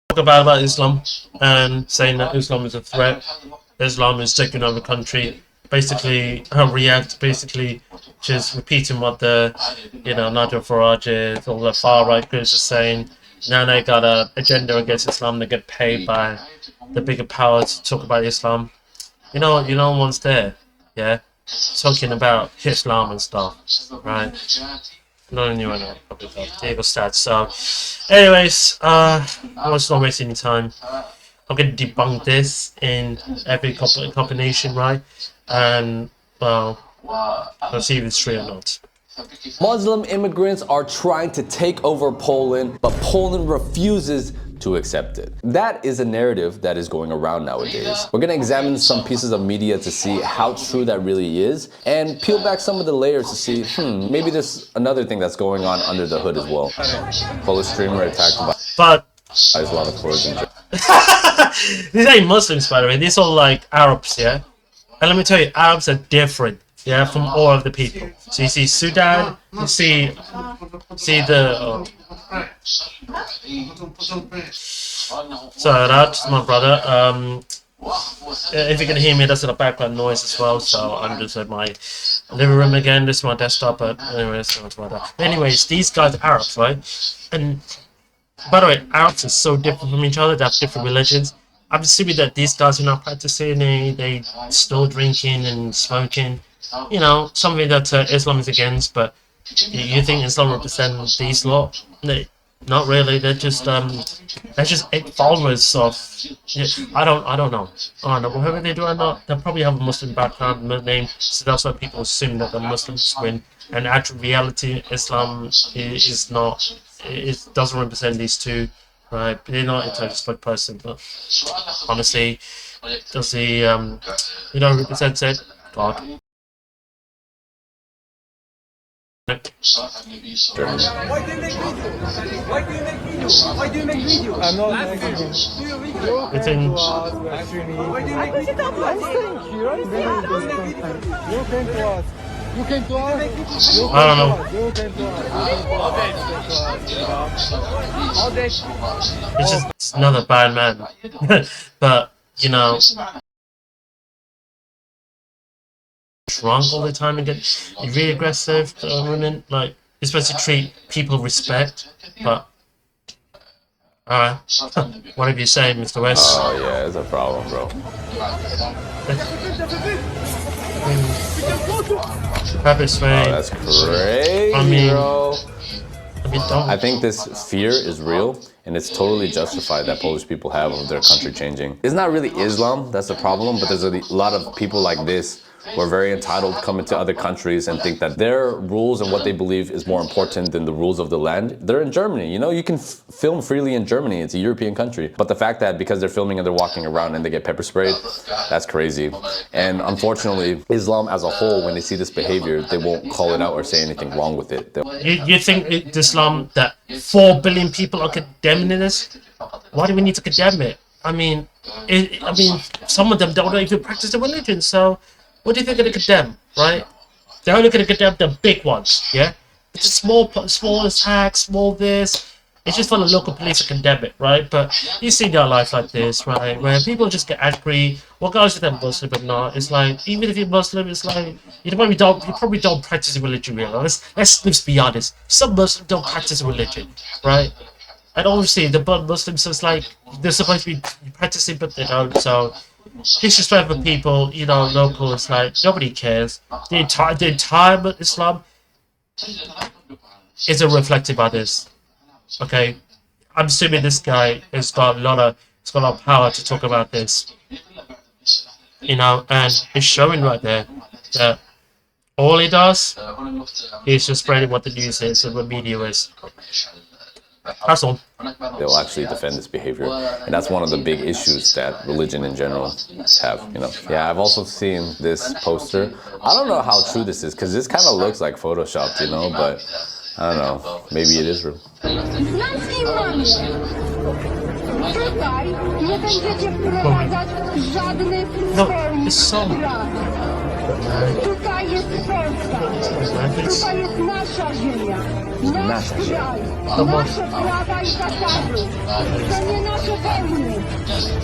Talk about Islam and saying that Islam is a threat. Islam is taking over the country. Basically, react. Basically, just repeating what the Nigel Farage, all the far right groups are saying. Now they got a agenda against Islam. They get paid by the bigger powers to talk about Islam. No one's there. Yeah, talking about Islam and stuff, right? Not anyone else, probably Diego stats. So, anyways, I was not wasting any time. I'm going to debunk this in every combination, right? And, well, let's see if it's true or not. Muslim immigrants are trying to take over Poland, but Poland refuses to accept it. That is a narrative that is going around nowadays. We're gonna examine some pieces of media to see how true that really is, and peel back some of the layers to see, maybe there's another thing that's going on under the hood as well. Polish streamer attacked by Islamic origin. These ain't Muslims, by the way. These are like Arabs, yeah? And let me tell you, Arabs are different, yeah, from all of the people. So you see Sudan, you see the... So that's my brother. If you can hear me, that's in the background noise as well. So I'm just at my living room again. This is my desktop, but anyways, that's my brother. Anyways, these guys are Arabs, right? And by the way, Arabs are so different from each other. They have different religions. I'm assuming that these guys are not practicing. They still drinking and smoking. Something that Islam is against. But you think Islam represents these lot? Not really. They're just followers of. I don't know. Whoever they do or not, they probably have a Muslim background name, so that's why people assume that the Muslims win. And actual reality, Islam is not. It doesn't represent these two, right? They're not a total split person, but honestly, does he represent it? God. Why do you make videos? Why do you make videos? Why do you make videos? I'm not making videos. Do your video. It's in. Why do you make videos? You came to us. You came to us. I don't know. You came to us. It's just another bad man. But drunk all the time and get really aggressive to women. Like, you're supposed to treat people with respect, but alright. Whatever you say, Mr. West. Oh yeah, it's a problem, bro. Pepper spray. Oh, that's crazy, bro. I think this fear is real, and it's totally justified that Polish people have of their country changing. It's not really Islam that's the problem, but there's a lot of people like this who are very entitled, come into other countries and think that their rules and what they believe is more important than the rules of the land. They're in Germany, you can film freely in Germany. It's a European country. But the fact that because they're filming and they're walking around and they get pepper sprayed, that's crazy. And unfortunately, Islam as a whole, when they see this behavior, they won't call it out or say anything wrong with it. You think it's Islam that 4 billion people are condemning this? Why do we need to condemn it? I mean, some of them don't even practice the religion, so what do you think they're going to condemn, right? They're only going to condemn the big ones, yeah? It's a small attack, small this. It's just for the local police to condemn it, right? But you see their life like this, right? Where people just get angry. What goes with them Muslim or not? It's like, even if you're Muslim, it's like, you probably don't practice a religion, really. Let's be honest. Some Muslims don't practice a religion, right? And obviously, the Muslims, it's like, they're supposed to be practicing, but they don't, so disrespect for people, local, it's like, nobody cares. The entire Islam isn't reflected by this. Okay? I'm assuming this guy has got a lot of power to talk about this. And it's showing right there that all he does is just spreading what the news is and what media is. That's all. They'll actually defend this behavior, and that's one of the big issues that religion in general have. Yeah, I've also seen this poster. I don't know how true this is because this kind of looks like photoshopped, but I don't know. Maybe it is real. No, it's so. Tutaj jest Polska. Tutaj jest nasza ziemia. Nasz kraj. Nasze prawa i zasady. To nie nasze wojny.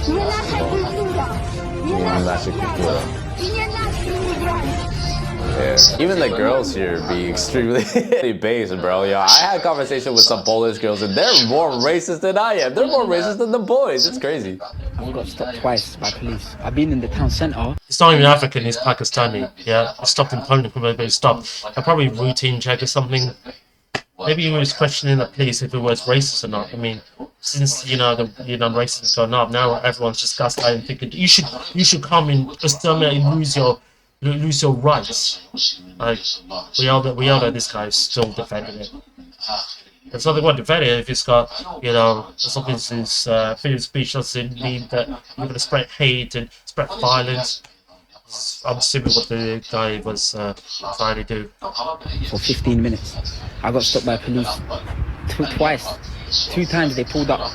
Nie nasza kultura. Nie nasza prawa. I nie nasi imigranci. Yeah. Even the girls here be extremely based, bro. Yo, I had a conversation with some Polish girls, and they're more racist than I am. They're more racist than the boys. It's crazy. I got stopped twice by police. I've been in the town centre. It's not even African, it's Pakistani. Yeah, it's stopped in Poland, but stopped. A probably routine check or something. Maybe he was questioning the police if it was racist or not. I mean, since you know the racism has gone up, now everyone's just gaslighting and thinking you should come and exterminate and lose your rights. Like we all know this guy's still defending it. There's nothing wrong defending it if it's got as long as his freedom of speech doesn't mean that you're gonna spread hate and spread violence. I'm assuming what the guy was trying to do. For 15 minutes. I got stopped by police twice. 2 times they pulled up.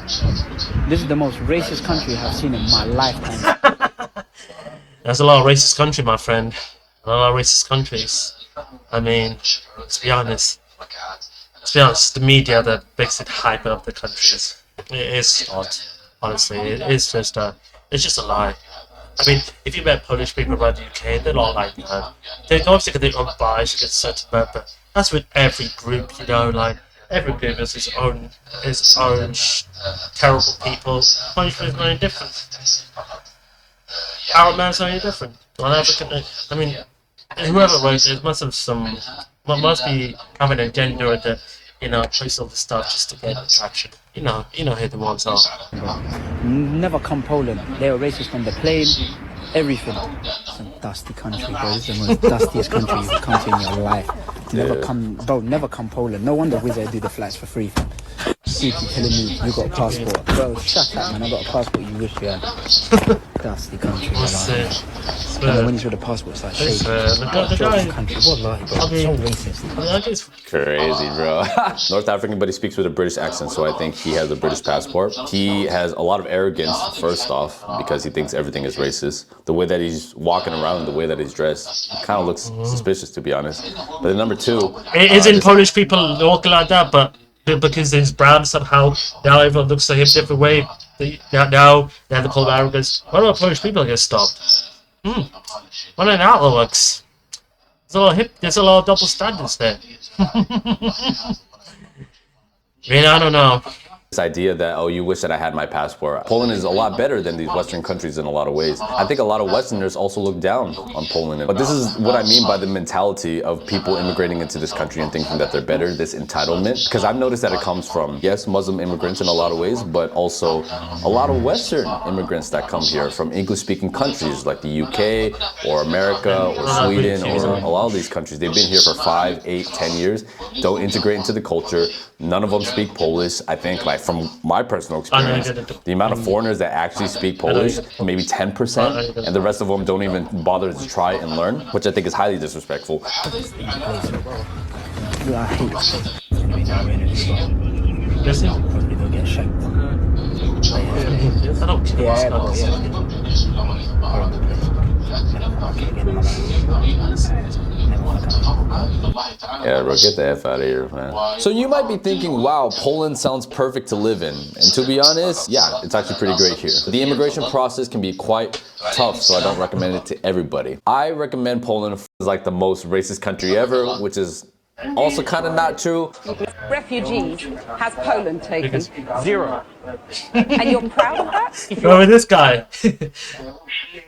This is the most racist country I've seen in my lifetime. There's a lot of racist country, my friend. A lot of racist countries. I mean, let's be honest. The media that makes it hype up the countries. It is not. Honestly, it's just a lie. I mean, if you met Polish people around the UK, they're not like that. They obviously got their own bias against sentiment, but that's with every group, like every group has its own terrible people. Polish people are no different. Arab man's no different. African, I mean, whoever wrote it must be having an agenda that place all the stuff just to get attraction. You know who the ones are. Never come Poland. They were racist on the plane, everything. It's a dusty country, bro. This is the most dustiest country you've come to in your life. Never come Poland. No wonder Wizz Air do the flights for free. Keep telling me you got a passport. Bro, shut up, man. I got a passport you wish you had. Dusty country. And then when you saw the passport, it's like shaking. The guy, Country. What lie, bro? So racist. Crazy, bro. North African, but he speaks with a British accent, so I think he has a British passport. He has a lot of arrogance, first off, because he thinks everything is racist. The way that he's walking around, the way that he's dressed, kind of looks suspicious, to be honest. But then number 2... Isn't Polish people walking like that, but because he's brown somehow, now everyone looks at him a different way. Now they call him arrogance. What about Polish people get stopped? What an outlooks. There's a lot of double standards there. I mean, I don't know. This idea that, oh, you wish that I had my passport. Poland is a lot better than these Western countries in a lot of ways. I think a lot of Westerners also look down on Poland. But this is what I mean by the mentality of people immigrating into this country and thinking that they're better, this entitlement. Because I've noticed that it comes from, yes, Muslim immigrants in a lot of ways, but also a lot of Western immigrants that come here from English-speaking countries like the UK or America or Sweden or a lot of these countries. They've been here for 5, 8, 10 years, don't integrate into the culture. None of them speak Polish. I think, like, from my personal experience, the amount of foreigners that actually speak Polish, maybe 10%, and the rest of them don't even bother to try and learn, which I think is highly disrespectful. I hate this. It's gonna be down in the spot. Yes, yeah. Probably gonna get shanked. I don't care. Yeah, horrible place. Never come back again in my life. Never wanna come back. Yeah, bro, get the F out of here, man. So you might be thinking, wow, Poland sounds perfect to live in. And to be honest, yeah, it's actually pretty great here. The immigration process can be quite tough, so I don't recommend it to everybody. I recommend Poland as like the most racist country ever, which is also kind of not true. Refugees has Poland taken? 0. And you're proud of that? Remember this guy?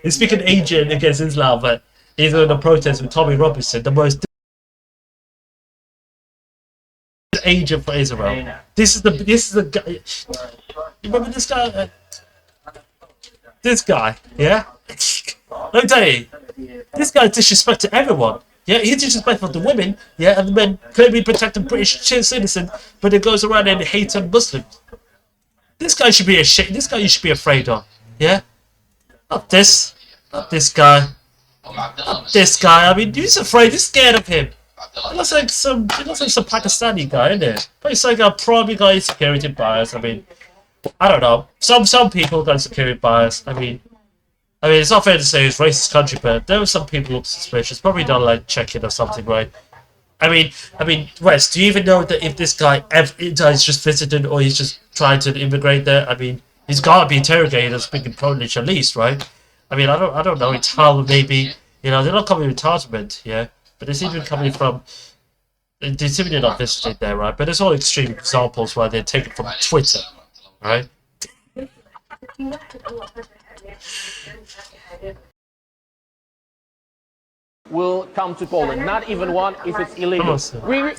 He's speaking Asian against Islam, but he's in a protest with Tommy Robinson, the most agent for Israel. This is the guy. You remember this guy? This guy, yeah. Let me tell you, this guy disrespected everyone. Yeah, he's disrespectful to women. Yeah, and the men claim he protected British citizen, but it goes around and hates Muslims. This guy should be ashamed. This guy you should be afraid of. Yeah, not this guy. Not this guy. I mean, he's afraid. He's scared of him. He looks like some Pakistani guy, isn't it? But he's like a probably got security bias. I mean, I don't know. Some people got security bias. I mean, I mean, it's not fair to say it's a racist country, but there were some people who look suspicious. Probably don't like check-in or something, right? I mean, Wes, do you even know that if this guy is just visited or he's just trying to immigrate there? I mean, he's got to be interrogated as speaking Polish at least, right? I mean, I don't know. Italian maybe, you know, they're not coming with entitlement, yeah, but they seem to be coming from. They seem to not visited there, right? But there's all extreme examples where they're taken from Twitter, right? Will come to Poland. Not even one if it's illegal.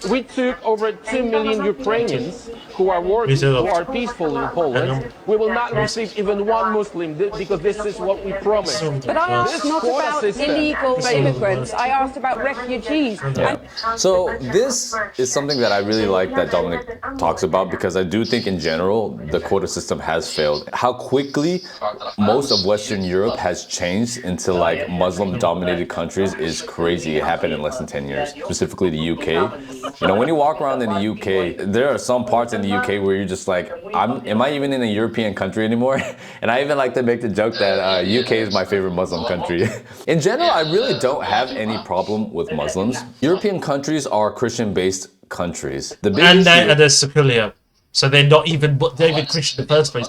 We took over 2 million Ukrainians who are working, who are peaceful in Poland. We will not receive even one Muslim because this is what we promised. But I asked not about illegal immigrants. I asked about refugees. Yeah. So this is something that I really like that Dominic talks about, because I do think in general the quota system has failed. How quickly most of Western Europe has changed into like Muslim-dominated countries is crazy. It happened in less than 10 years, specifically the UK. You know, when you walk around in the UK, there are some parts in the UK where you're just like, am I even in a European country anymore? And I even like to make the joke that UK is my favorite Muslim country. In general, I really don't have any problem with Muslims. European countries are Christian-based countries. And they're secular, so they're not even Christian in the first place.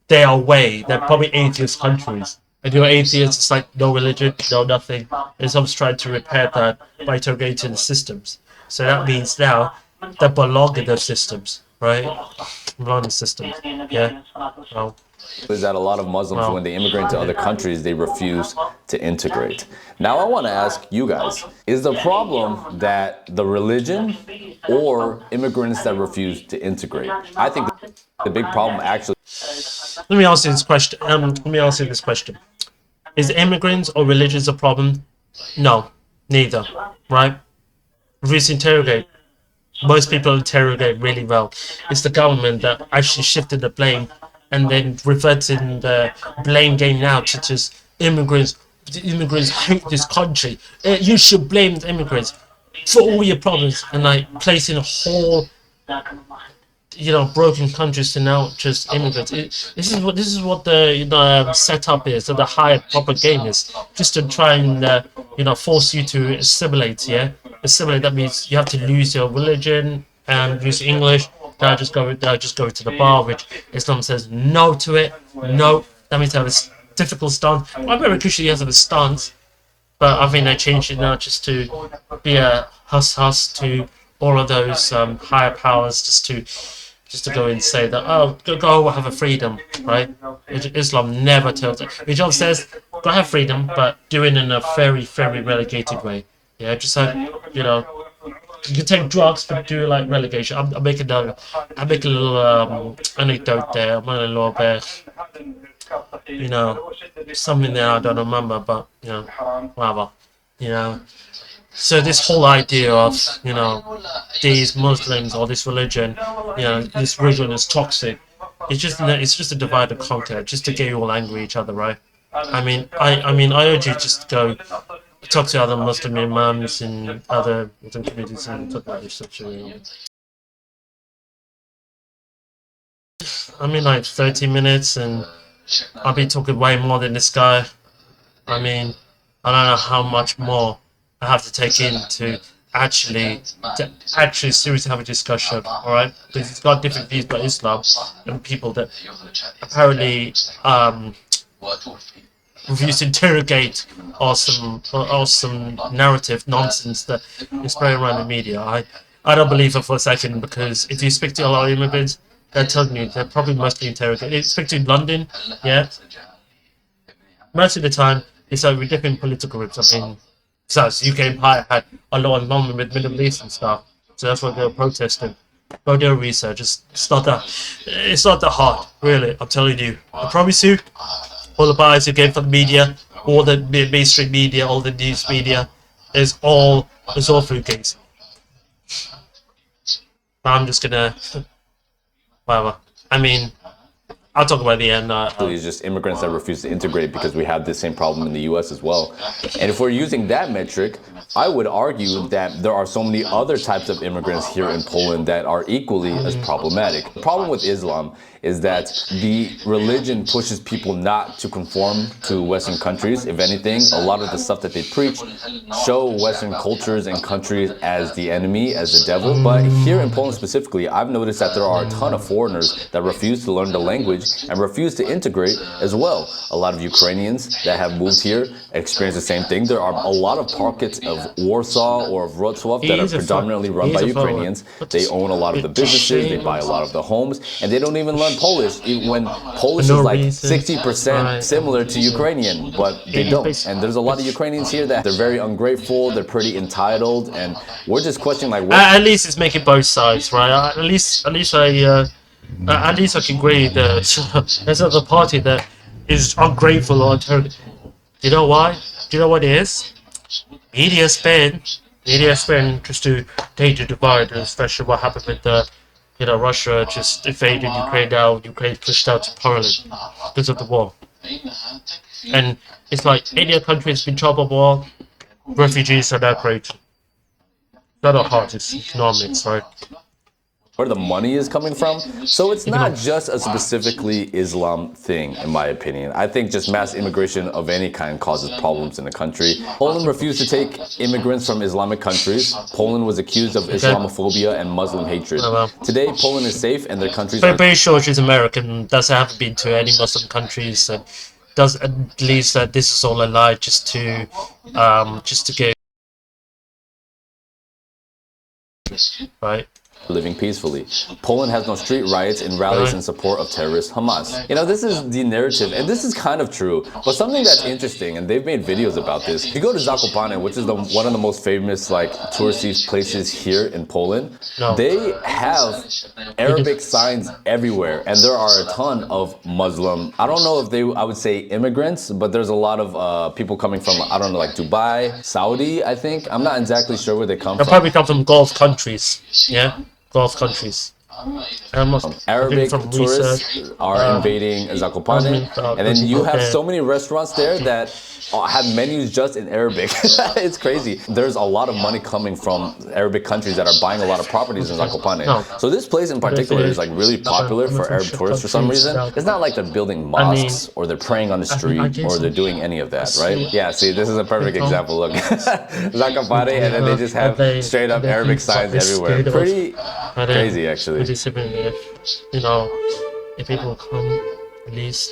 They are they're probably atheist countries. And you're atheist, it's like no religion, no nothing. And someone's trying to repair that by interrogating the systems. So that means now they belong in those systems, right? Belong in the systems, yeah. Well, is that a lot of Muslims, when they immigrate to other countries, they refuse to integrate. Now I want to ask you guys, is the problem that the religion or immigrants that refuse to integrate? I think the big problem actually... Let me ask you this question. Is immigrants or religions a problem? No, neither, right? Refuse to interrogate. Most people interrogate really well. It's the government that actually shifted the blame and then reverting the blame game now to just immigrants. The immigrants hate this country. You should blame the immigrants for all your problems, and like placing a whole, you know, broken countries to now just immigrants. This is what the setup is. So the higher proper game is just to try and you know, force you to assimilate. Yeah, assimilate. That means you have to lose your religion and use English. Now just go to the bar, which Islam says no to it. No, that means they have a difficult stance. I'm very Christian. He has a stance, but I think they changed it now just to be a huss to all of those higher powers, just to go and say that, oh, go have a freedom, right? Islam never tells it. Islam says, go have freedom, but do it in a very, very relegated way. Yeah, just like, you know, you can take drugs, but do it like relegation. I'm making a little anecdote there. I'm a little bit, you know, something that I don't remember, but, you know, whatever, you know. So this whole idea of, you know, these Muslims or this religion, you know, this religion is toxic. It's just a divide and conquer, just to get you all angry at each other, right? I mean, I urge you just to go talk to other Muslim imams in other Muslim communities and talk about this situation. I mean, like 30 minutes, and I'll be talking way more than this guy. I mean, I don't know how much more I have to take in to actually seriously have a discussion, alright? Because he's got different views about Islam and people that apparently refuse to interrogate or some narrative nonsense that is spreading around the media. I don't believe it for a second, because if you speak to a lot of immigrants, they're telling you they're probably mostly interrogated. If you speak to London, yeah, most of the time it's with different political groups. I mean, besides, UK Empire had a lot of involvement with Middle East and stuff, so that's why they were protesting. Go do research. It's not that hard, really. I'm telling you. I promise you. All the bias you get from the media, all the mainstream media, all the news media, is all fruitcakes. I'm just gonna, whatever. I mean, I'll talk about the end. It's just immigrants that refuse to integrate because we have the same problem in the US as well. And if we're using that metric, I would argue that there are so many other types of immigrants here in Poland that are equally as problematic. The problem with Islam is that the religion pushes people not to conform to Western countries. If anything, a lot of the stuff that they preach show Western cultures and countries as the enemy, as the devil. But here in Poland specifically, I've noticed that there are a ton of foreigners that refuse to learn the language and refuse to integrate as well. A lot of Ukrainians that have moved here experience the same thing. There are a lot of pockets of Warsaw or of Wrocław that are predominantly run by Ukrainians. They own a lot of the businesses, they buy a lot of the homes, and they don't even learn Polish when Polish is like 60% similar to Ukrainian, but they don't. And there's a lot of Ukrainians here that they're very ungrateful, they're pretty entitled, and we're just questioning like what... At least it's making both sides, right? At least I can agree that there's another party that is ungrateful or terrible. Do you know why? Do you know what it is? Media spin just to divide, especially what happened with the, Russia just invaded Ukraine. Now Ukraine pushed out to Poland because of the war, and it's like any other country has been trouble war, refugees are now great. Not a hard, it's economics, right? Where the money is coming from. So it's not just a specifically Islam thing, in my opinion. I think just mass immigration of any kind causes problems in the country. Poland refused to take immigrants from Islamic countries. Poland was accused of Islamophobia and Muslim hatred. Today, Poland is safe and their countries But I'm pretty sure she's American, doesn't have been to any Muslim countries, and does believes that this is all a lie just to get right. Living peacefully. Poland has no street riots and rallies in support of terrorist Hamas. This is the narrative, and this is kind of true. But something that's interesting, and they've made videos about this. If you go to Zakopane, which is one of the most famous touristy places here in Poland, they have Arabic signs everywhere, and there are a ton of Muslim. I don't know if I would say immigrants, but there's a lot of people coming from, I don't know, like Dubai, Saudi, I think. I'm not exactly sure where they come from. They probably come from Gulf countries, yeah? Gulf countries. Arabic tourists are invading Zakopane, and then you have so many restaurants there that have menus just in Arabic. It's crazy. There's a lot of money coming from Arabic countries that are buying a lot of properties in Zakopane. So this place in particular is really popular for Arab tourists for some reason. It's not like they're building mosques or they're praying on the street or they're doing any of that, right? Yeah, see, this is a perfect example. Look, Zakopane, and then they just have straight up Arabic signs everywhere. Pretty crazy, actually. If people come, at least.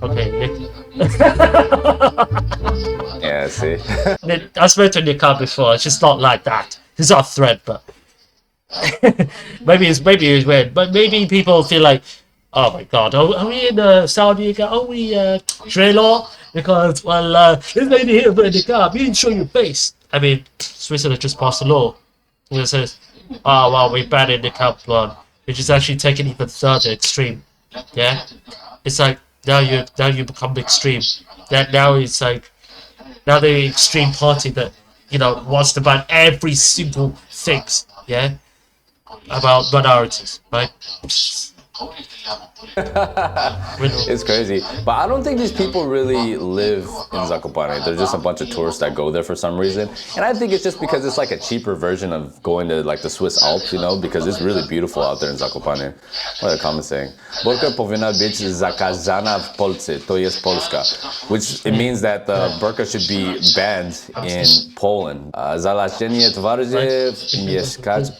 Okay, Nick. Yeah, see. I spoke to Nick before. It's just not like that. It's not a threat, but maybe it's weird. But maybe people feel like, oh my God, are we in Saudi? Are we Sri Lanka? Because this lady here with the car, you didn't show your face. I mean, Switzerland just passed a law. It says, oh well, we banned the niqab one, which is actually taken even further extreme. Yeah, it's like now you become extreme. Now it's like the extreme party that wants to ban every single thing. Yeah, about minorities, right? It's crazy, but I don't think these people really live in Zakopane. They're just a bunch of tourists that go there for some reason, and I think it's just because it's like a cheaper version of going to like the Swiss Alps, because it's really beautiful out there in Zakopane. What are the comments saying? Burka powinna być zakazana w Polsce, to jest Polska, which it means that the burqa should be banned in Poland. Zalasienie twarzy mieszkać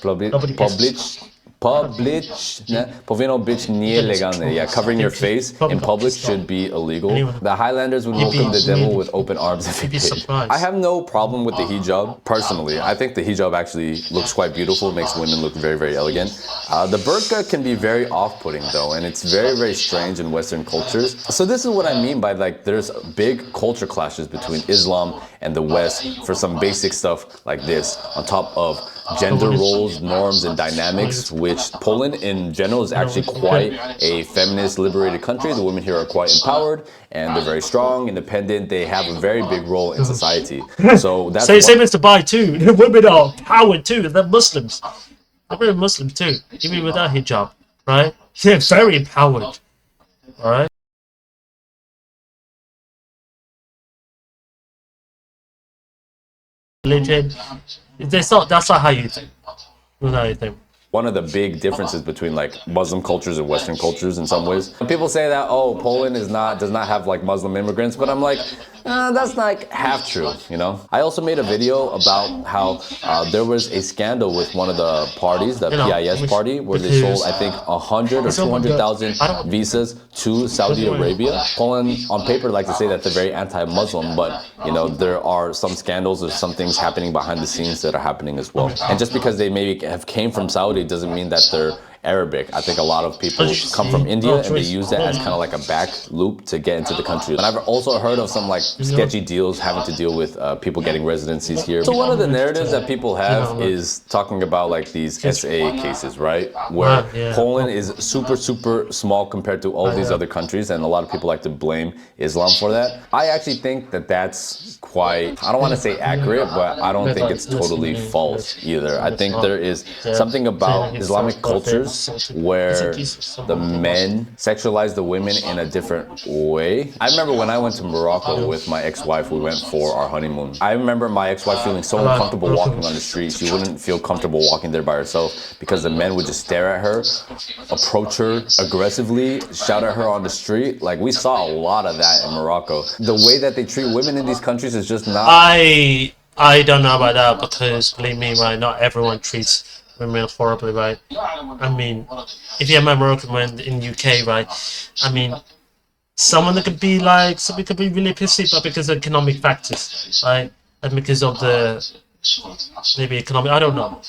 powinno być nielegalne. Yeah, covering your face in public should be illegal. The Highlanders would welcome the devil with open arms if he did. I have no problem with the hijab, personally. I think the hijab actually looks quite beautiful. It makes women look very, very elegant. The burqa can be very off-putting though, and it's very, very strange in Western cultures. So this is what I mean by there's big culture clashes between Islam and the West for some basic stuff like this, on top of gender roles, norms, and dynamics, which Poland in general is actually quite a feminist, liberated country. The women here are quite empowered, and they're very strong, independent. They have a very big role in society. So that's same as Dubai too. The women are empowered too. They're Muslims. They're very Muslim too, even without hijab, right? They're very empowered, all right? Religion, that's not how you think. That's not how you think. one of the big differences between like Muslim cultures and Western cultures in some ways. People say that, oh, Poland does not have like Muslim immigrants, but I'm like, that's not like half true, you know? I also made a video about how there was a scandal with one of the parties, the PIS party, where they sold, I think, 100 or 200,000 visas to Saudi Arabia. Poland, on paper, like to say that they're very anti-Muslim, but, you know, there are some scandals or some things happening behind the scenes that are happening as well. And just because they maybe have came from Saudi doesn't mean that they're Arabic. I think a lot of people come from India and they use that as kind of like a back loop to get into the country. And I've also heard of some like sketchy deals having to deal with people getting residencies here. So one of the narratives that people have is talking about like these SA cases, right? Where Poland is super, super small compared to all these other countries, and a lot of people like to blame Islam for that. I actually think that that's quite, I don't want to say accurate, but I don't think it's totally false either. I think there is something about Islamic cultures where the men sexualize the women in a different way. I remember when I went to Morocco with my ex-wife, we went for our honeymoon. I remember my ex-wife feeling so uncomfortable walking on the street. She wouldn't feel comfortable walking there by herself because the men would just stare at her, approach her aggressively, shout at her on the street. Like, we saw a lot of that in Morocco. The way that they treat women in these countries is just not... I don't know about that, because believe me, right, not everyone treats women horribly, right? I mean, if you're a Moroccan man in UK, right? I mean, someone that could be like, somebody could be really pissy, but because of economic factors, right? And because of the maybe economic, I don't know.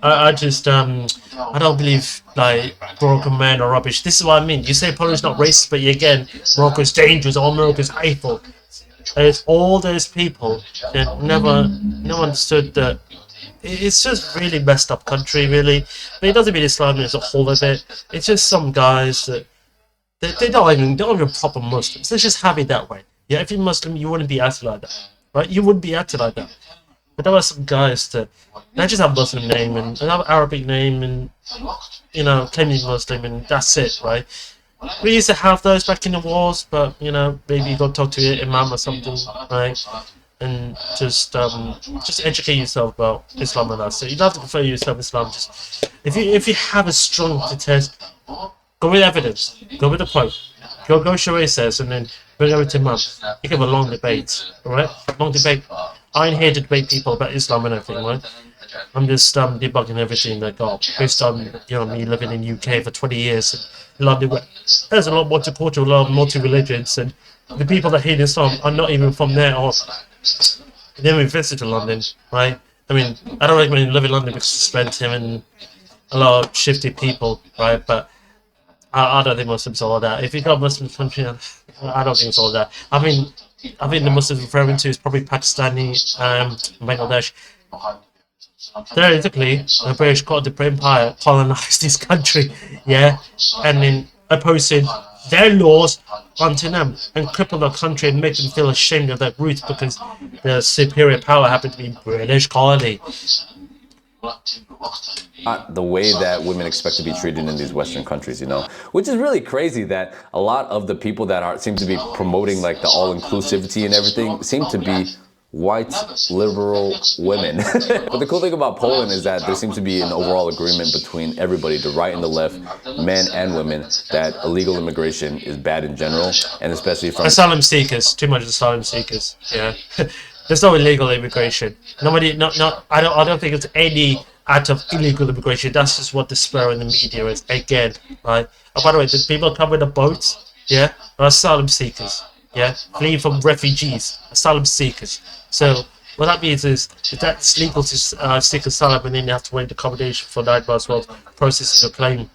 I just I don't believe like Moroccan men are rubbish. This is what I mean. You say Poland's not racist, but again, Morocco's dangerous. All Morocco's hateful. There's all those people that never understood that. It's just really messed up country, really. But it doesn't mean Islam is a whole of it. It's just some guys that they're not even proper Muslims. They're just happy that way. Yeah, if you're Muslim, you wouldn't be acting like that, right? You wouldn't be acting like that. But there are some guys that they just have a Muslim name and another Arabic name, and you know, claiming Muslim, and that's it, right? We used to have those back in the wars, but you know, maybe you got to talk to your imam or something, right? And just educate yourself about Islam, and that's it. You don't have to prefer yourself Islam. Just if you have a strong contest, go with evidence, go with the Pope, go Sharia says, and then bring it over to Imam. You can have a long debate, alright? Long debate. I ain't here to debate people about Islam and everything, right? I'm just debugging everything that got based on me living in UK for 20 years and London. There's a lot more multicultural, a lot of multi-religions, and the people that hate Islam are not even from there, or they never visited London, right? I mean, I don't recommend living in London because it's expensive and a lot of shifty people, right? But I don't think Muslims are all that. If you got Muslim country, I don't think it's all that. I think the Muslims referring to is probably Pakistani, Bangladesh. Theoretically, the British got the Empire colonized this country, yeah, and then opposing their laws onto them and cripple the country and make them feel ashamed of their roots because their superior power happened to be British colony. The way that women expect to be treated in these Western countries, you know, which is really crazy that a lot of the people that seem to be promoting like the all-inclusivity and everything seem to be white liberal women. But the cool thing about Poland is that there seems to be an overall agreement between everybody, the right and the left, men and women, that illegal immigration is bad in general, and especially from asylum seekers. Too much asylum seekers. Yeah, there's no illegal immigration. Nobody. I don't think it's any act of illegal immigration. That's just what the spur in the media is. Again, right? Oh, by the way, the people come with the boats, yeah, are asylum seekers. Yeah, fleeing from refugees, asylum seekers. So what that means is if that's legal to seek asylum, and then you have to wait accommodation for 9 months while processing your claim,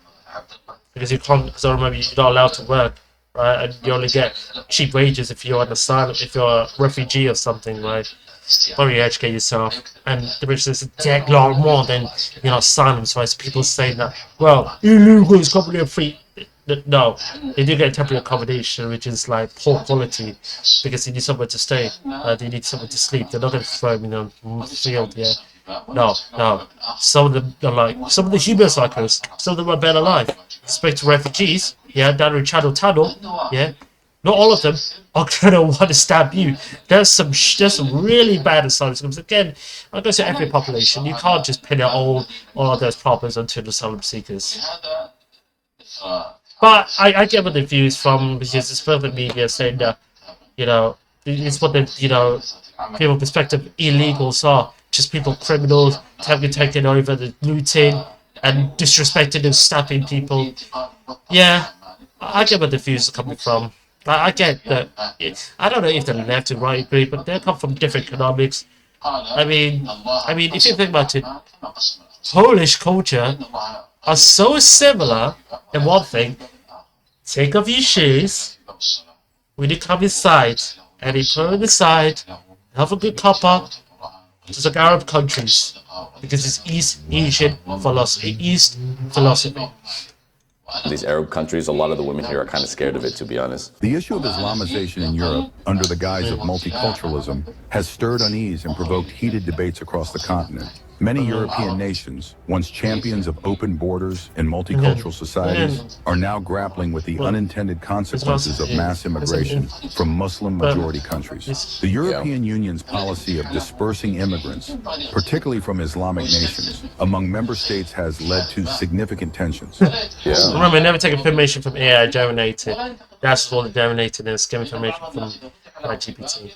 because you can't. Because I remember you're not allowed to work, right? And you only get cheap wages if you're an asylum, if you're a refugee or something, right? Or you educate yourself, and the British is a dead lot more than asylums, right? So people saying that, well, illegal is completely free. No, they do get temporary accommodation, which is like poor quality, because they need somewhere to stay. They need somewhere to sleep. They're not going to throw them in the field. Yeah, no. Some of them are like some of the human cyclists. Some of them are better alive. Speak to refugees. Yeah, down in Channel Tunnel. Yeah. Not all of them are gonna want to stab you. There's some really bad asylum seekers. Again, I go to every population. You can't just pin it all of those problems onto the asylum seekers. But I get what the views from, because it's further media saying that it's what the people's perspective illegals are. Just people, criminals, taking over, the looting and disrespecting and stabbing people. Yeah, I get where the views are coming from. I get that. I don't know if the left and right agree, but they come from different economics. I mean, if you think about it, Polish culture are so similar in one thing. Take off your shoes when you come inside, and you put it inside, have a good cuppa. It's like Arab countries, because it's East Asian philosophy. These Arab countries, a lot of the women here are kind of scared of it, to be honest. The issue of Islamization in Europe, under the guise of multiculturalism, has stirred unease and provoked heated debates across the continent. Many European nations, once champions of open borders and multicultural societies, are now grappling with the unintended consequences of mass immigration from Muslim-majority countries. The European Union's policy of dispersing immigrants, particularly from Islamic nations, among member states has led to significant tensions. Remember, never take information from AI generated. That's all the generated is. Get information from GPT.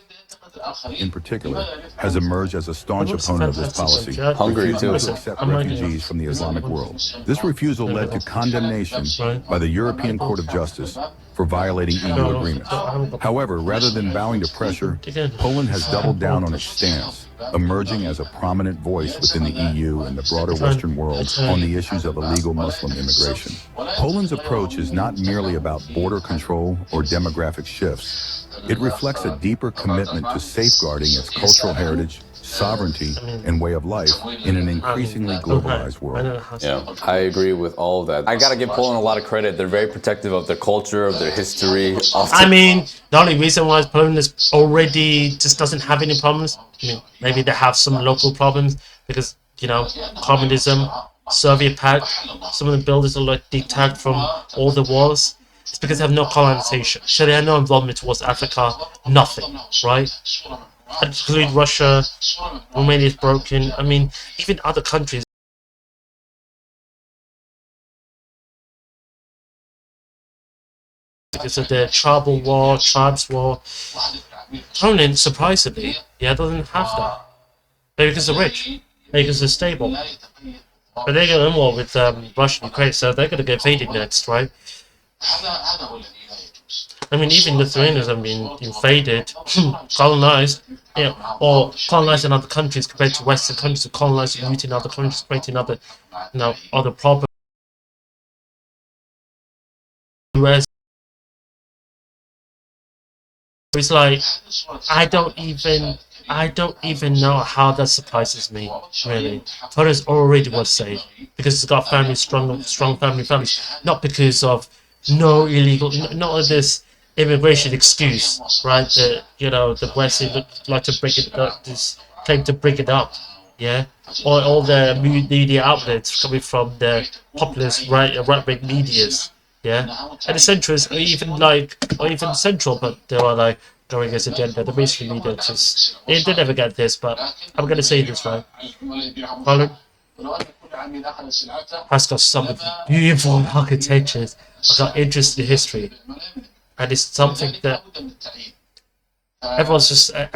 In particular, has emerged as a staunch opponent of this policy, Hungary too. to accept refugees from the Islamic world. This refusal led to condemnation by the European Court of Justice for violating EU agreements. However, rather than bowing to pressure, Poland has doubled down on its stance, emerging as a prominent voice within the EU and the broader Western world on the issues of illegal Muslim immigration. Poland's approach is not merely about border control or demographic shifts. It reflects a deeper commitment to safeguarding its cultural heritage, sovereignty, and way of life in an increasingly globalized world. Yeah, I agree with all of that. I gotta give Poland a lot of credit. They're very protective of their culture, of their history. I mean, the only reason why Poland is already just doesn't have any problems, I mean, maybe they have some local problems because, communism, Soviet Pact, some of the buildings are like detached from all the wars. It's because they have no colonization. So they have no involvement towards Africa, nothing, right? Including Russia, Romania is broken. I mean, even other countries. Because of the tribal war, tribes war. Poland, surprisingly, doesn't have that. Maybe because they're rich. Maybe because they're stable. But they're going to war with Russia and Ukraine, so they're going to get invaded next, right? I mean, even Lithuanians have been invaded, colonized, or colonized in other countries compared to Western countries, colonized and looting other countries, creating other problems. US. It's like I don't even know how that surprises me, really. Poland's already was safe because it's got strong family values, not because of no illegal, not this immigration excuse, right? The West like to break it up, this claim to break it up, or all the media outlets coming from the populist right-wing medias, and the centrists, or even central, but they are like going against the agenda. The mainstream media they never get this, but I'm gonna say this, right? Poland has got some beautiful architectures. I've got interest in history, and it's something that everyone's not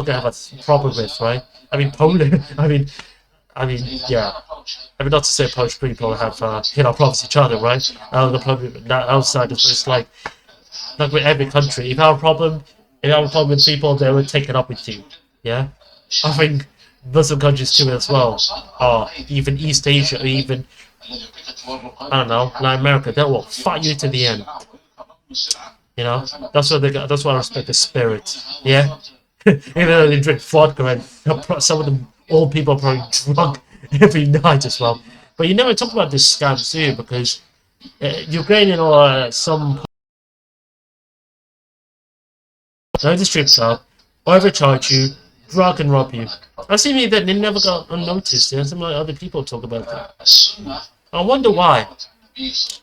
gonna have a problem with, right? I mean, Poland. I mean, not to say Polish people have problems with each other, right? The problem outside is just like with every country. If you have a problem with people, they will take it up with you. I think Muslim countries too as well, or even East Asia, or even I don't know, like America, they will fight you to the end. That's why I respect the spirit. Even though they drink vodka, and some of them, all people are probably drunk every night as well. But you never talk about this scams, do you? Because Ukrainian or some go to the strip club, overcharge you, drug and rob you. I see that they never got unnoticed. Yeah, some like other people talk about that. I wonder why.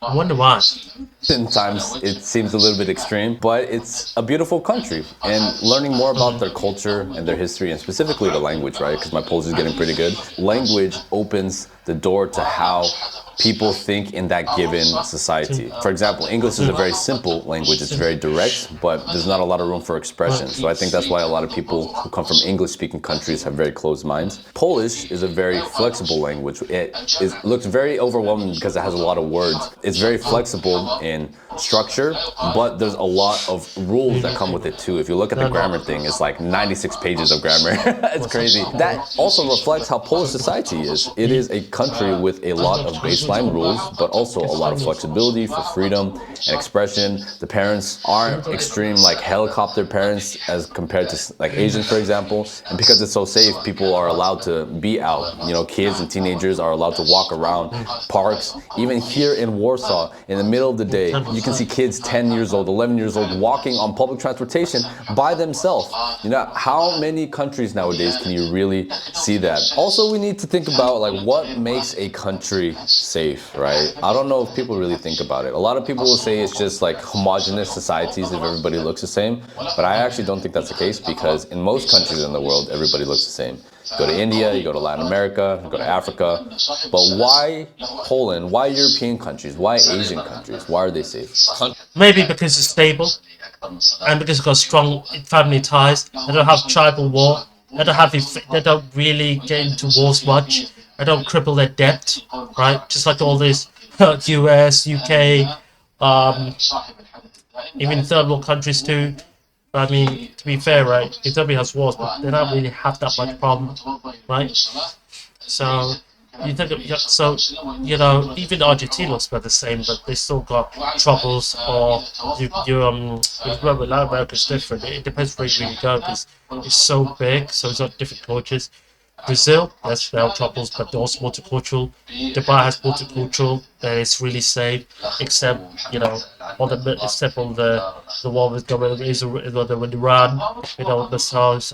I wonder why. Sometimes it seems a little bit extreme, but it's a beautiful country. And learning more about their culture and their history, and specifically the language, right? Because my Polish is getting pretty good. Language opens the door to how people think in that given society. For example, English is a very simple language. It's very direct, but there's not a lot of room for expression. So I think that's why a lot of people who come from English-speaking countries have very closed minds. Polish is a very flexible language. Looks very overwhelming because it has a lot of words. It's very flexible in structure, but there's a lot of rules that come with it too. If you look at the grammar thing, it's like 96 pages of grammar. It's crazy. That also reflects how Polish society is. It is a country with a lot of baseline rules, but also a lot of flexibility for freedom and expression. The parents aren't extreme like helicopter parents as compared to like Asians, for example. And because it's so safe, people are allowed to be out. You know, kids and teenagers are allowed to walk around parks. Even here in Warsaw, in the middle of the day, you can see kids 10 years old, 11 years old walking on public transportation by themselves. You know, how many countries nowadays can you really see that? Also, we need to think about like what makes a country safe, right? I don't know if people really think about it. A lot of people will say it's just like homogenous societies if everybody looks the same, but I actually don't think that's the case because in most countries in the world, everybody looks the same. You go to India, you go to Latin America, you go to Africa, but why Poland? Why European countries? Why Asian countries? Why are they safe? Maybe because it's stable, and because it's got strong family ties. They don't have tribal war. They don't really get into wars much. They don't cripple their debt, right? Just like all this US, UK, even third world countries too. I mean, to be fair, right? Ethiopia has wars, but they don't really have that much problem, right? So you think of, so you know, even Argentina looks about the same, but they still got troubles. Or with Latin America is different. It depends where you really go because it's so big, so it's got different cultures. Brazil, that's their troubles, but they're also multicultural. Dubai has multicultural, and it's really safe, except all the war with government Israel with Iran, the Saudis.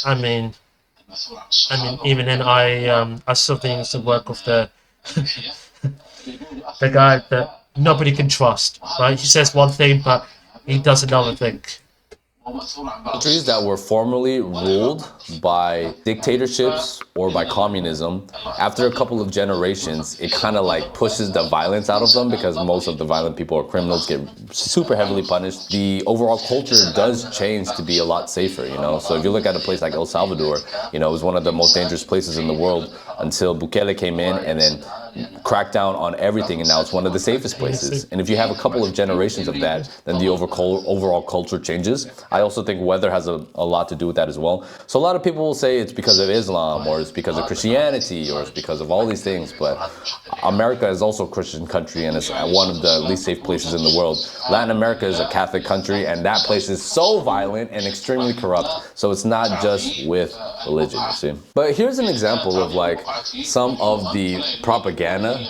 I mean, even then, I still think it's the work of the the guy that nobody can trust. Right? He says one thing, but he does another thing. Countries that were formerly ruled by dictatorships or by communism, after a couple of generations, it kind of like pushes the violence out of them because most of the violent people or criminals get super heavily punished. The overall culture does change to be a lot safer, So if you look at a place like El Salvador, it was one of the most dangerous places in the world until Bukele came in and then cracked down on everything, and now it's one of the safest places. And if you have a couple of generations of that, then the overall culture changes. I also think weather has a lot to do with that as well. So a lot of people will say it's because of Islam, or it's because of Christianity, or it's because of all these things, but America is also a Christian country, and it's one of the least safe places in the world. Latin America is a Catholic country, and that place is so violent and extremely corrupt, so it's not just with religion, you see. But here's an example of like some of the propaganda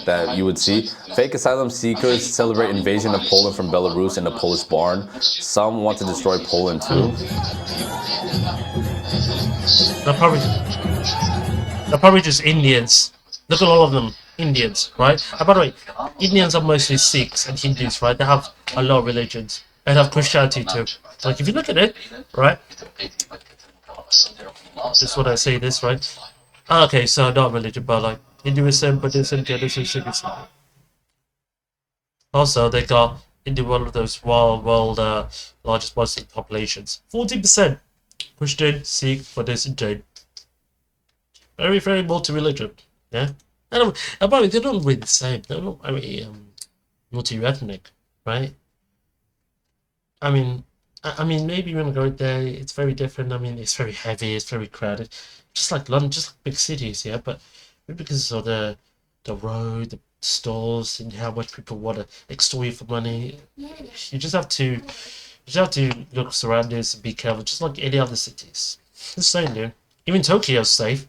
that you would see. Fake asylum seekers celebrate invasion of Poland from Belarus in a Polish barn. Some want to destroy Poland too. They're probably just Indians. Look at all of them, Indians, right? And by the way, Indians are mostly Sikhs and Hindus, right? They have a lot of religions. They have Christianity too. Like if you look at it, right? This is what I say. This right? Okay, so not religion, but like Hinduism, Buddhism, Jainism, Sikhism. Also, they got into one of those world largest Muslim populations. 40% Christian, Sikh, Buddhist, and Jain. Very, very multi-religion. Yeah. And apparently they're not really the same. They're not very multi-ethnic, right? I mean, maybe when I go there, it's very different. I mean, it's very heavy, it's very crowded, just like London, just like big cities, yeah. But maybe because of the road, the stores, and how much people want to extort you for money, you just have to just have to look surroundings and be careful, just like any other cities. Just saying, dude. Even Tokyo's safe.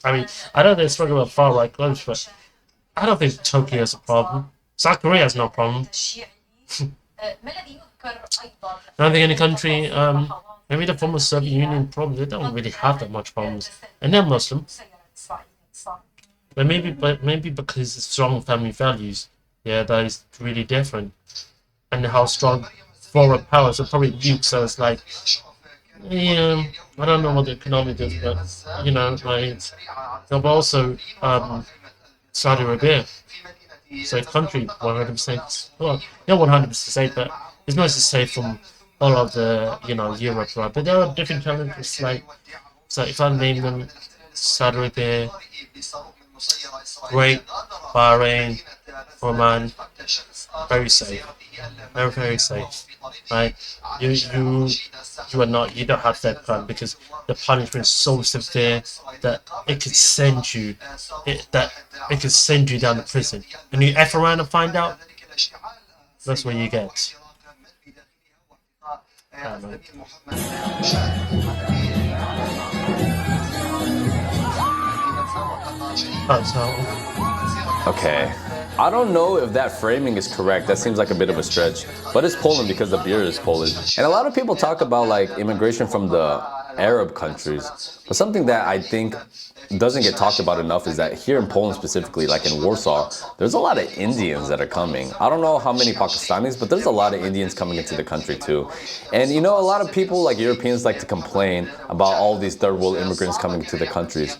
I mean, I know they're struggling with far-right groups, but I don't think Tokyo's a problem. South Korea has no problem. I don't think any country, maybe the former Soviet Union problem, they don't really have that much problems. And they're Muslim. But maybe because it's strong family values, yeah, that is really different. And how strong foreign powers are probably weak, so it's like, yeah, I don't know what the economy is, but, you know, like, but also, Saudi Arabia, safe country, 100%. Well, not 100% safe, but it's mostly safe from all of the, you know, Europe, right? But there are different challenges, like, so if I name them, Saudi Arabia, Kuwait, Bahrain, Oman, very safe, very safe, right? You don't have that crime because the punishment is so severe that it could send you, down to prison. And you F around and find out, that's what you get. Okay. I don't know if that framing is correct. That seems like a bit of a stretch. But it's Poland because the beer is Polish. And a lot of people talk about like immigration from the Arab countries. But something that I think doesn't get talked about enough is that here in Poland specifically, like in Warsaw, there's a lot of Indians that are coming. I don't know how many Pakistanis, but there's a lot of Indians coming into the country too. And you know, a lot of people, like Europeans, like to complain about all these third world immigrants coming to the countries.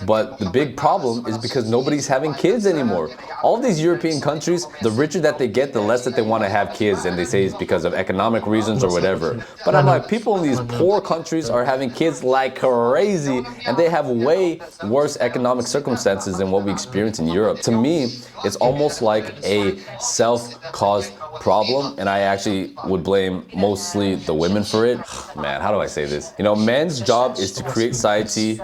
But the big problem is because nobody's having kids anymore. All these European countries, the richer that they get, the less that they want to have kids, and they say it's because of economic reasons or whatever. But I'm like, people in these poor countries are having kids like crazy, and they have way worse economic circumstances than what we experience in Europe. To me, it's almost like a self-caused problem, and I actually would blame mostly the women for it. Man, how do I say this? You know, men's job is to create society,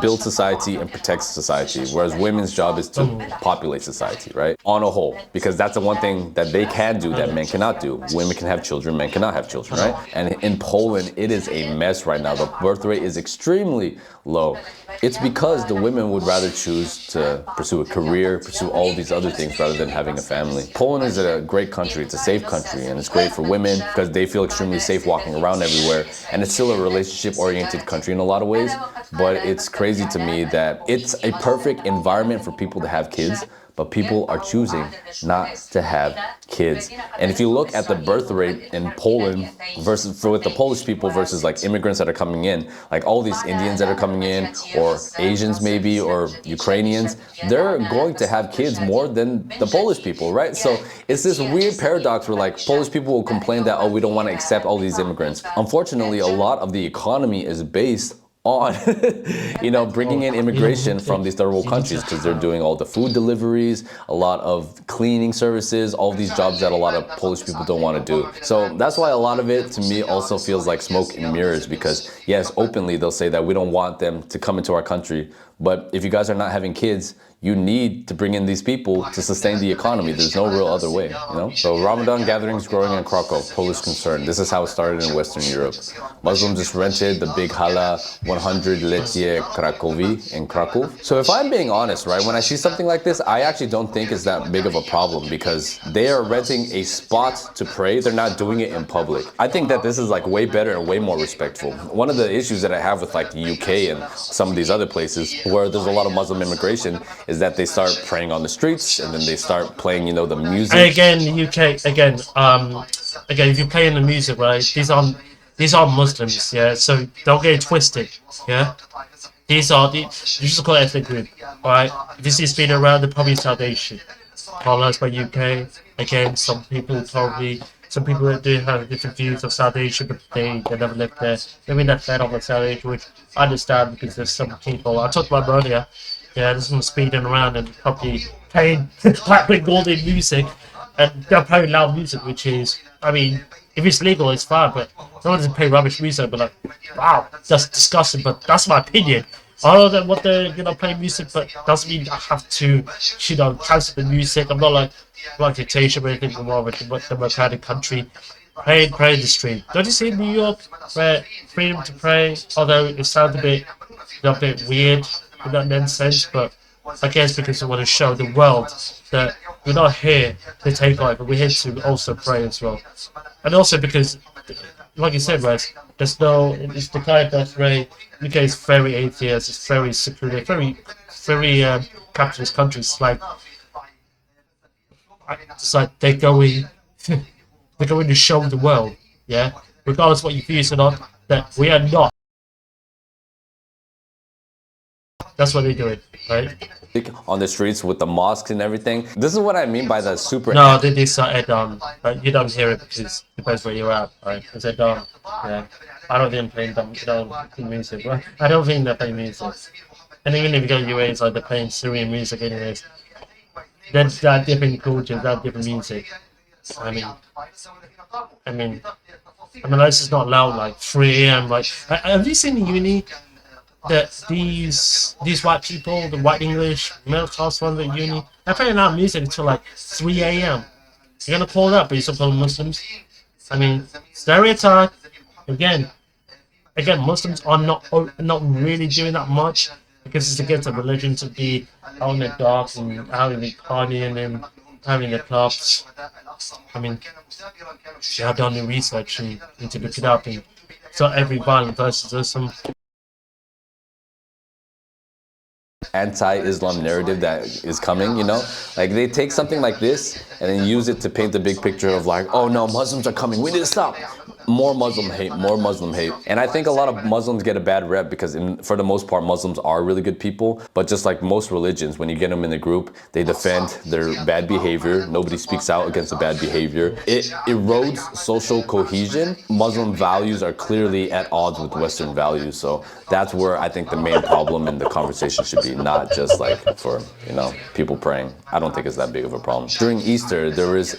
build society, and protect society, whereas women's job is to populate society, right? On a whole, because that's the one thing that they can do that men cannot do. Women can have children, men cannot have children, right? And in Poland, it is a mess right now. The birth rate is extremely low. It's because the women would rather choose to pursue a career, pursue all these other things rather than having a family. Poland is a great country, it's a safe country, and it's great for women because they feel extremely safe walking around everywhere. And it's still a relationship-oriented country in a lot of ways, but it's crazy to me that it's a perfect environment for people to have kids, but people are choosing not to have kids. And if you look at the birth rate in Poland versus with the Polish people versus like immigrants that are coming in, like all these Indians that are coming in, or Asians maybe, or Ukrainians, they're going to have kids more than the Polish people, right? So it's this weird paradox where like Polish people will complain that, oh, we don't want to accept all these immigrants. Unfortunately, a lot of the economy is based on, you know, bringing in immigration from these third world countries because they're doing all the food deliveries, a lot of cleaning services, all these jobs that a lot of Polish people don't want to do. So that's why a lot of it to me also feels like smoke and mirrors, because yes, openly they'll say that we don't want them to come into our country, but if you guys are not having kids, you need to bring in these people to sustain the economy. There's no real other way, you know? So Ramadan gatherings growing in Krakow, Polish concern. This is how it started in Western Europe. Muslims just rented the big Hala 100-lecie Krakowi in Krakow. So if I'm being honest, right, when I see something like this, I actually don't think it's that big of a problem because they are renting a spot to pray. They're not doing it in public. I think that this is like way better and way more respectful. One of the issues that I have with like the UK and some of these other places where there's a lot of Muslim immigration is that they start praying on the streets and then they start playing, you know, the music. Again, the UK, again, if you're playing the music, right, these are Muslims, yeah, so don't get it twisted, yeah. You just call it ethnic group, right? If you see it's been around, they're probably South Asian. Colonized by UK, again, some people that do have different views of South Asia, but they never lived there. Maybe not fed off of South Asia, which I understand because there's some people, I talked about earlier, yeah, there's some speeding around and probably playing golden music, and they're playing loud music, which is, I mean, if it's legal, it's fine, but no one doesn't play rubbish music, but like, wow, that's disgusting, but that's my opinion. I know that what they're, you know, playing music, but doesn't mean I have to, you know, cancel the music. I'm not like dictatorship or anything, more of a democratic country. pray in the street. Don't you see in New York where freedom to pray, although it sounds a bit weird in that sense, but I guess because we want to show the world that we're not here to take over, we're here to also pray as well. And also because, like you said, Wes, it's the kind of death rate. UK is very atheist, it's very secluded, very capitalist country. It's like they're going to show the world, yeah, regardless of what you views or not, that we are not. That's what they're doing, right? On the streets with the mosques and everything. This is what I mean by the super. No, they decided you don't hear it because it depends where you're at, right? Because they don't. Yeah, I don't think they're playing music. Right? I don't think they're playing music. And even if you go to UAE, it's like they're playing Syrian music anyways. That's that different cultures, that different music. I mean, this is not loud like 3 a.m. Like, have you seen in uni that these white people, the white English middle class ones at uni, they're playing out music until like 3 a.m. You're gonna call that, but you're so-called Muslims. I mean, stereotype again. Muslims are not really doing that much because it's against the religion to be out in the dark and out in the partying and out in the clubs. I mean, you have done the research and need to look it up. And so every violent person does some anti-Islam narrative that is coming, you know? Like they take something like this and then use it to paint the big picture of like, oh no, Muslims are coming, we need to stop. More Muslim hate, more Muslim hate. And I think a lot of Muslims get a bad rep because for the most part, Muslims are really good people. But just like most religions, when you get them in the group, they defend their bad behavior. Nobody speaks out against the bad behavior. It erodes social cohesion. Muslim values are clearly at odds with Western values. So that's where I think the main problem in the conversation should be, not just like for, you know, people praying. I don't think it's that big of a problem. During Easter, there was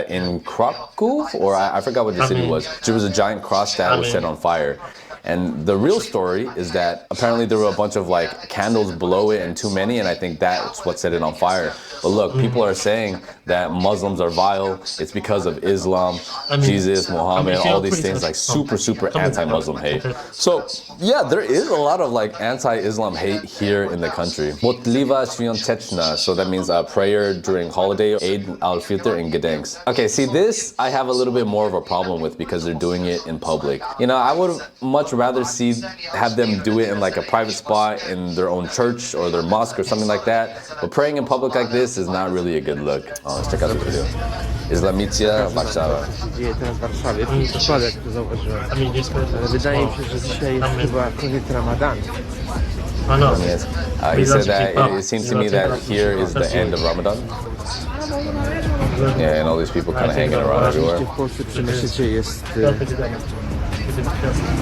in Krakow, or I forgot what the city was, there was a giant cross that was set on fire. And the real story is that apparently there were a bunch of like candles below it and too many, and I think that's what set it on fire. But look, people are saying that Muslims are vile. It's because of Islam, Jesus, Muhammad, all these things, like super anti-Muslim hate. So yeah, there is a lot of like anti-Islam hate here in the country. Modlitwa świąteczna, so that means prayer during holiday, Eid al-Fitr and Gedenks. Okay, see this I have a little bit more of a problem with because they're doing it in public. You know, I would much rather have them do it in like a private spot in their own church or their mosque or something like that. But praying in public like this is not really a good look. Let's check out the video. Islamicja Warszawa. Dzieje teraz w Warszawie. To jest przypadek, to zauważyłem. Ale wydaje mi się, że dzisiaj jest chyba koniec Ramadanu. He said that it seems to me that here is the end of Ramadan. Yeah, and all these people kind of hanging around everywhere.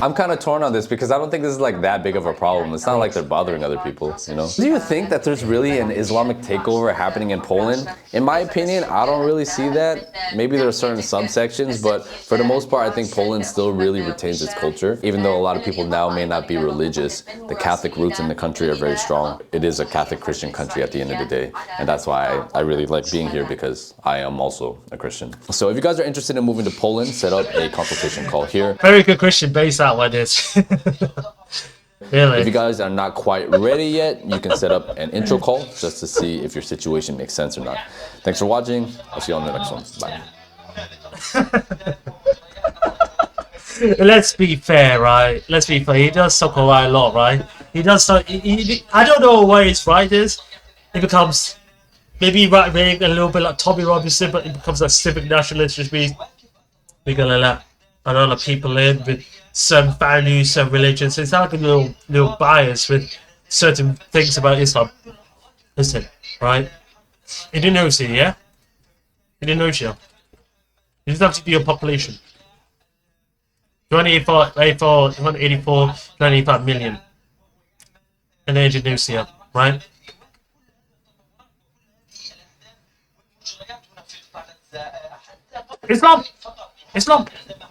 I'm kind of torn on this because I don't think this is like that big of a problem. It's not like they're bothering other people, you know? Do you think that there's really an Islamic takeover happening in Poland? In my opinion, I don't really see that. Maybe there are certain subsections, but for the most part, I think Poland still really retains its culture. Even though a lot of people now may not be religious, the Catholic roots in the country are very strong. It is a Catholic Christian country at the end of the day. And that's why I really like being here, because I am also a Christian. So if you guys are interested in moving to Poland, set up a consultation call here. Very good Christian base out like this. Really? If you guys are not quite ready yet, you can set up an intro call just to see if your situation makes sense or not. Thanks for watching. I'll see you on the next one. Bye. Let's be fair, right? Let's be fair. He does talk quite a lot, right? He does talk. I don't know where his right is. It becomes maybe right wing a little bit like Tommy Robinson, but it becomes like civic nationalist. Just be we're gonna let other people in with some values, some religions. It's like a little bias with certain things about Islam. Listen, right? Indonesia, yeah? Indonesia. You just have to do your population. 185 million. In Indonesia, right? Islam,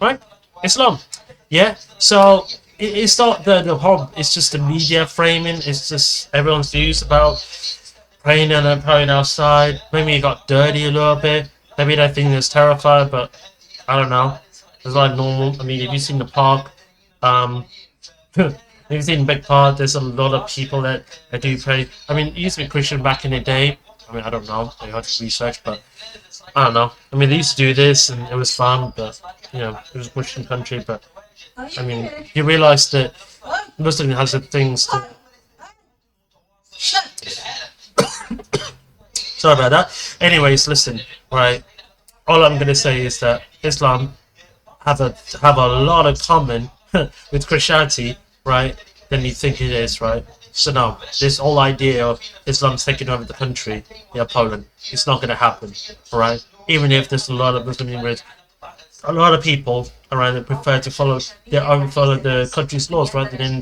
right? Islam, yeah. So it's not the whole. It's just the media framing. It's just everyone's views about praying and praying outside. Maybe it got dirty a little bit. Maybe they think it's terrified, but I don't know. It's like normal. I mean, if you've seen the park, if you've seen Big Park, there's a lot of people that do pray. I mean, it used to be Christian back in the day. I mean, I don't know. I had to research, but I don't know. I mean, they used to do this, and it was fun, but you know, it was a Christian country. But I mean, you realise that Muslim has the things. Sorry about that. Anyways, listen, right. All I'm gonna say is that Islam have a lot of common with Christianity, right? Than you think it is, right? So no, this whole idea of Islam taking over the country, Poland, it's not gonna happen, right? Even if there's a lot of Muslim immigrants, a lot of people around that prefer to follow the country's laws rather than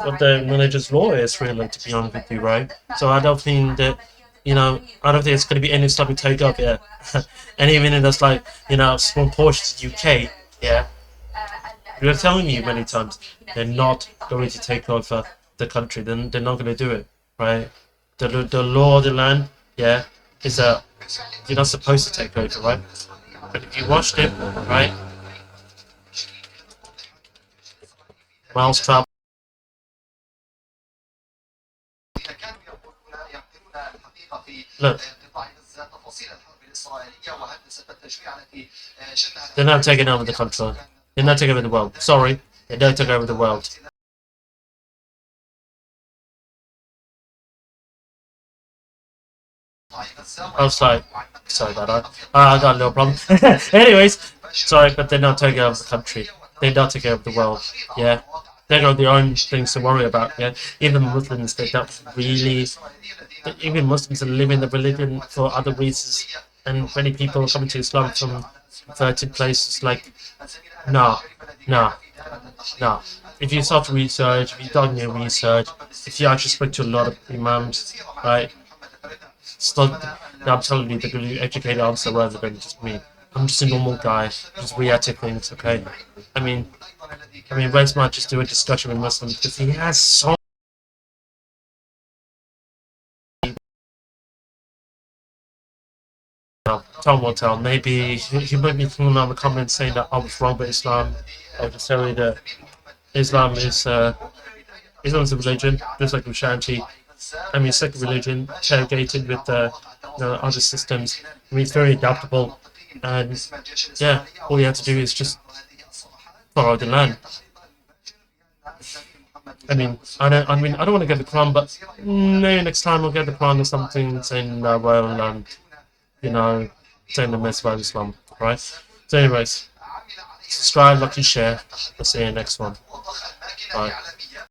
what the religious law is, really, to be honest with you, right? So I don't think that, I don't think it's going to be any Islamic takeover, yeah. And even if there's like, small portions of UK, yeah. We're telling you many times, they're not going to take over the country. They're not going to do it, right? The law of the land, yeah, is that you're not supposed to take over, right? But if you watched it, right? Miles travel. Look, they're not taking over the country. They're not taking over the world. Sorry, they don't take over the world. I was like, sorry about that. I got a little problem. Anyways, sorry, but they're not taking over the country. They're not taking over the world. Yeah, they got their own things to worry about. Yeah, even Muslims, they don't really. Even Muslims are living the religion for other reasons, and many people are coming to Islam from converted places. Like, no. If you start to research, if you've done your research, if you actually speak to a lot of imams, right? I'm telling you, they're going to educate answer rather than just me. I'm just a normal guy, just react to things, okay? I mean, Wes might just do a discussion with Muslims because he has so. Time will tell. Maybe he might be coming on the comments saying that I was wrong about Islam. I'll just tell you that Islam is Islam's a religion, just like Christianity. I mean, second religion, interrogated with other systems. I mean, it's very adaptable, and yeah, all you have to do is just follow the land. I don't want to get the Quran, but maybe next time I'll get the Quran or something saying, saying the mess about Islam, right? So anyways, subscribe, like, and share. I'll see you in the next one. Bye.